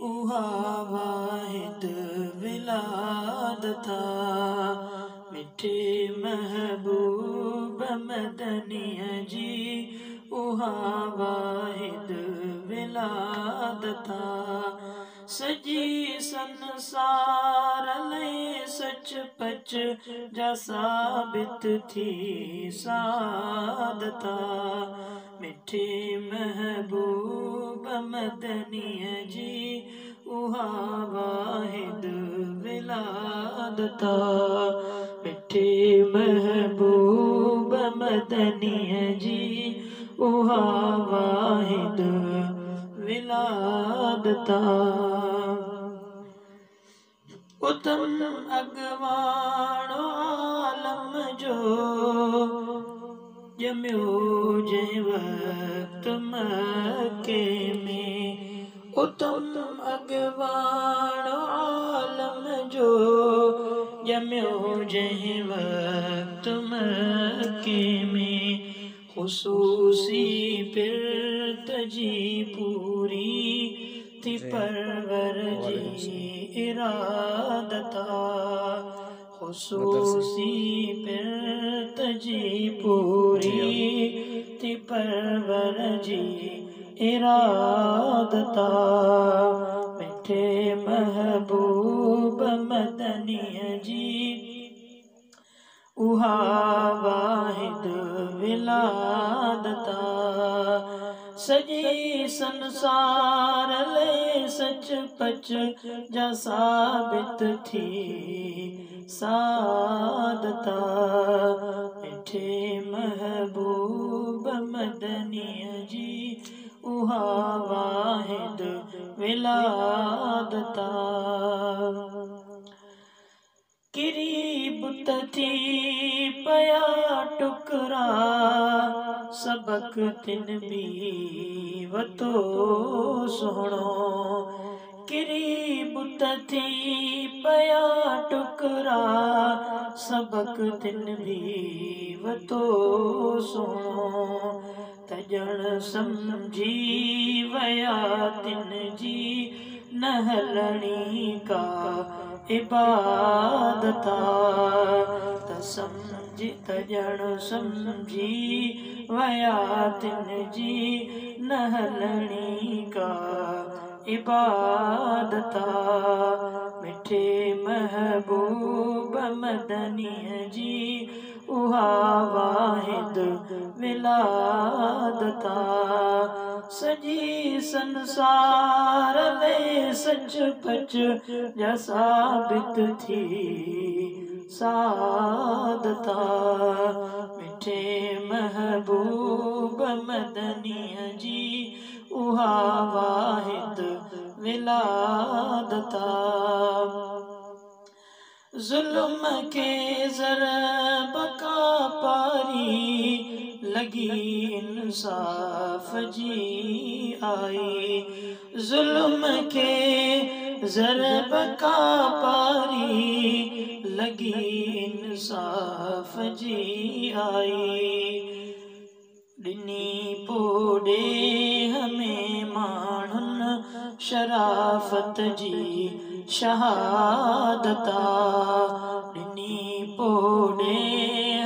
उहा वाहिद विलादता मिठे महबूब मदनीअ जी उहा वाहिद विलादता सजी संसार ले सच पच जा साबित थी सादता मिठे महबूब मदनीअ जी उहा वाहिद विलादता मिठे महबूब मदनीअ जी उहा वाहिद विलादता उतम अगवाणो आलम जो जमियो जंहिं वक्त मक्के में उतम अगवाणो आलम जो जमियो जंहिं वक्त मक्के में खुसूसी पिरत जी पूरी थी परवर जी इरादता खुसूसी पिरत जी पूरी थी परवर जी इरादता मिठे महबूब मदनीअ जी उहा वाहिद विलादता सजी संसार ले सच पच जा साबित थी सादता मिठे महबूब मदनीअ जी उहा वाहिद विलादता किरी बुत थी पया टुकरा सबक तिन भी वतो सोहणो किरी बुत थी पया टुकरा सबक तिन भी वतो सोहणो तजण समझी वया तिन जी न हलणी का इबादता तजण समझी वया तिन जी न हलणी का इबादता मिठे महबूब मदनीअ जी उहा वाहिद विलादता सजी संसार ले सच पच जा साबित थी सादता मिठे महबूब मदनीअ जी उहा वाहिद विलादता जुल्म के ज़रब का पारी लगी इंसाफ जी आई जुल्म के ज़रब का पारी लगी इंसाफ जी आई डिनी पोडे हमें माणुन शराफत जी शहादता डिनी पोडे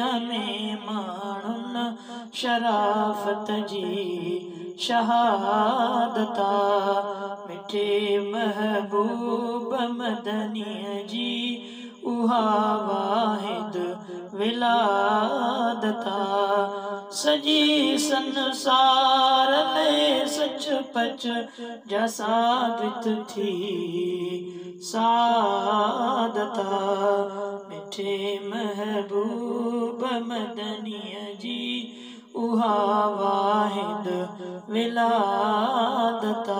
हमें माणुन शराफत जी शहादता मिठे महबूब मदनीअ जी उहा वाहिद विलादता सजी संसार ले सच पच जा साबित थी सादता मिठे महबूब मदनीअ जी उहा वाहिद विलादता।